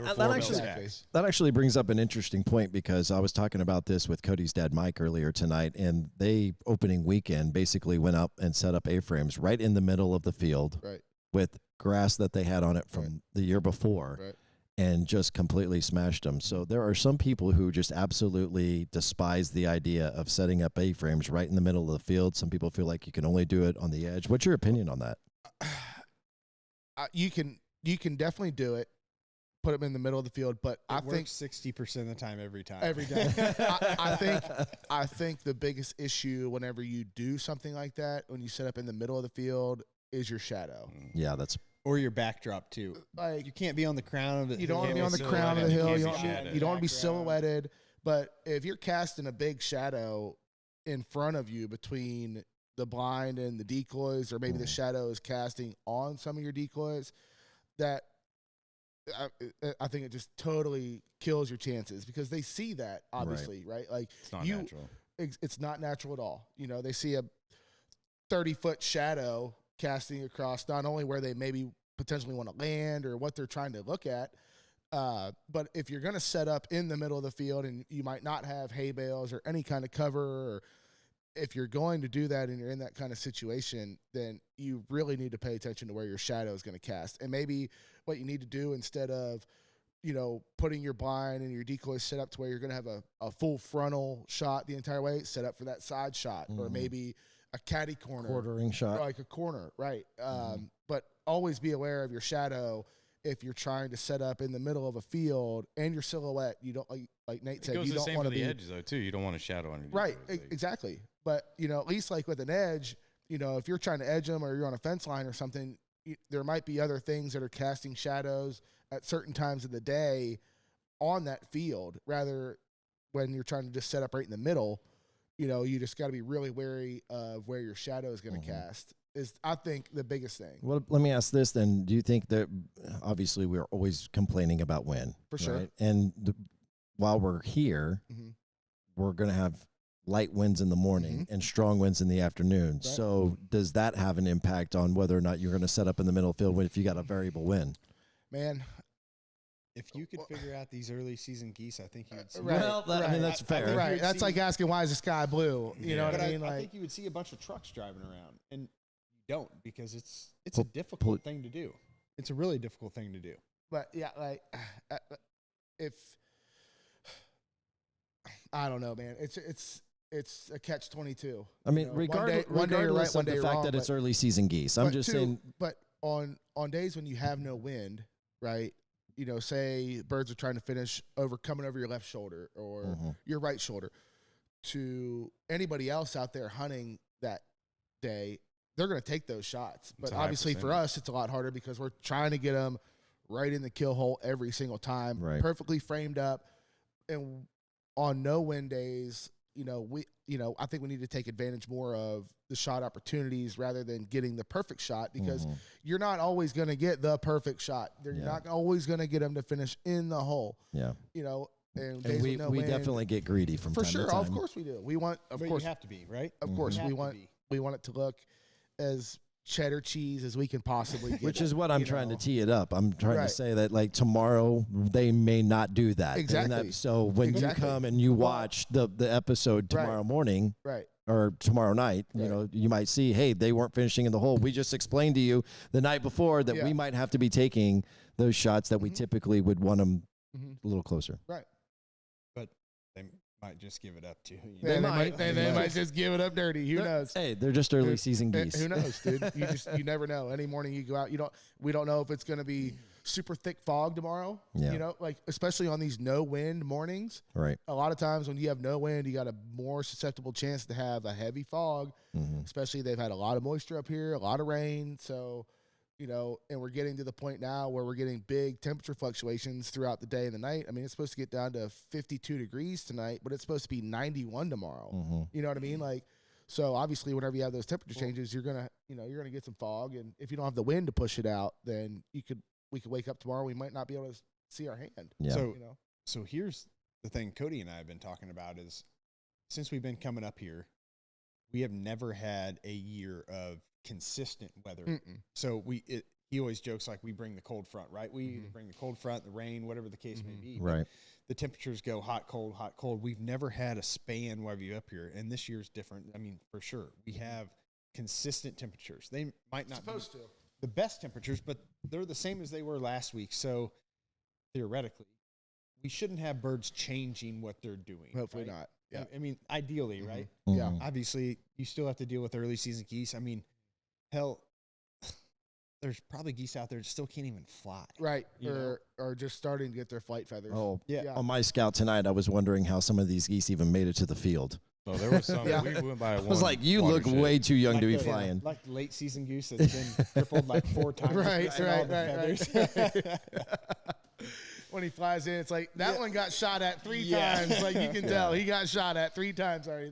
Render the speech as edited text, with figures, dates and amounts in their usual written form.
that actually brings up an interesting point, because I was talking about this with Cody's dad, Mike, earlier tonight, and they, opening weekend, basically went up and set up A-frames right in the middle of the field with grass that they had on it from the year before. And just completely smashed them. So there are some people who just absolutely despise the idea of setting up A-frames right in the middle of the field. Some people feel like you can only do it on the edge. What's your opinion on that? You can definitely do it, put them in the middle of the field, but I think 60% of the time, every day. I think the biggest issue whenever you do something like that, when you set up in the middle of the field, is your shadow. Yeah, that's. Or your backdrop too. Like, you can't be on the crown of the hill. You don't want to be on the crown of the hill. You don't want to be silhouetted. But if you're casting a big shadow in front of you between the blind and the decoys, or maybe the shadow is casting on some of your decoys, that I think it just totally kills your chances, because they see that, obviously, right? Like, it's not natural. It's not natural at all. You know, they see a 30-foot shadow casting across not only where they maybe potentially want to land or what they're trying to look at, but if you're going to set up in the middle of the field and you might not have hay bales or any kind of cover, or if you're going to do that and you're in that kind of situation, then you really need to pay attention to where your shadow is going to cast. And maybe what you need to do, instead of, you know, putting your blind and your decoys set up to where you're going to have a full frontal shot the entire way, set up for that side shot, or maybe a caddy corner, quartering shot, like a corner, right? But always be aware of your shadow if you're trying to set up in the middle of a field and your silhouette. You don't, like Nate said, you don't want to be the edges though too. You don't want a shadow on your right. Exactly. But you know, at least like with an edge, you know, if you're trying to edge them or you're on a fence line or something, there might be other things that are casting shadows at certain times of the day on that field. Rather, when you're trying to just set up right in the middle, you know, you just got to be really wary of where your shadow is going to cast, is, I think, the biggest thing. Well, let me ask this then. Do you think that, obviously we're always complaining about wind. For sure. Right? And while we're here, we're going to have light winds in the morning and strong winds in the afternoon. Right. So does that have an impact on whether or not you're going to set up in the middle of the field if you got a variable wind? Man, if you could figure out these early season geese, I think you would see. Well, I mean, that's fair. Right. That's like asking, why is the sky blue? You know what I mean? I think you would see a bunch of trucks driving around, and you don't, because it's a difficult thing to do. It's a really difficult thing to do. But yeah, like if I don't know, man, it's a catch-22. I mean, regardless of the fact that it's early season geese, I'm just saying. But on days when you have no wind, right? You know, say birds are trying to finish coming over your left shoulder or your right shoulder, to anybody else out there hunting that day, they're going to take those shots. But obviously for us, it's a lot harder because we're trying to get them right in the kill hole every single time, perfectly framed up. And on no wind days, I think we need to take advantage more of the shot opportunities rather than getting the perfect shot, because you're not always going to get the perfect shot. You're not always going to get them to finish in the hole. Yeah. You know, and we definitely get greedy from time to time. For sure. Of course we do. We want, of course. You have to be, right? Of course. We want it to look as cheddar cheese as we can possibly get. Which is what I'm trying to tee it up. I'm trying to say that, like, tomorrow they may not do that. Exactly. So when you come and you watch the episode tomorrow morning, or tomorrow night, you know, you might see, hey, they weren't finishing in the hole. We just explained to you the night before that we might have to be taking those shots that we typically would want them a little closer. Right. But they might just give it up to you. They might just give it up dirty. Who knows? Hey, they're just early season geese. Who knows, dude? You never know. Any morning you go out, we don't know if it's going to be super thick fog tomorrow. Yeah. You know, like, especially on these no wind mornings. Right. A lot of times when you have no wind, you got a more susceptible chance to have a heavy fog. Especially they've had a lot of moisture up here, a lot of rain. So, you know, and we're getting to the point now where we're getting big temperature fluctuations throughout the day and the night. I mean, it's supposed to get down to 52 degrees tonight, but it's supposed to be 91 tomorrow. You know what I mean? Like, so obviously whenever you have those temperature changes, you're going to get some fog. And if you don't have the wind to push it out, then we could wake up tomorrow. We might not be able to see our hand. Yeah. So here's the thing Cody and I have been talking about is, since we've been coming up here, we have never had a year of consistent weather. So he always jokes like we bring the cold front, right? We either bring the cold front, the rain, whatever the case may be. Right. The temperatures go hot, cold, hot, cold. We've never had a span while you're up here, and this year's different. I mean, for sure, we have consistent temperatures. They might not be the best temperatures, but they're the same as they were last week. So theoretically, we shouldn't have birds changing what they're doing. Hopefully right? not. Yeah. I mean, ideally, right? Yeah. Obviously, you still have to deal with early season geese. I mean, hell, there's probably geese out there that still can't even fly. Right. You Or just starting to get their flight feathers. Oh, Yeah. On my scout tonight, I was wondering how some of these geese even made it to the field. So there was some. Yeah. We went by. I was like, you look way too young to be flying. Like the late season goose that's been crippled like 4 times. Right, missing all right, the feathers. When he flies in, it's like that one got shot at 3 times. Like you can tell he got shot at 3 times already.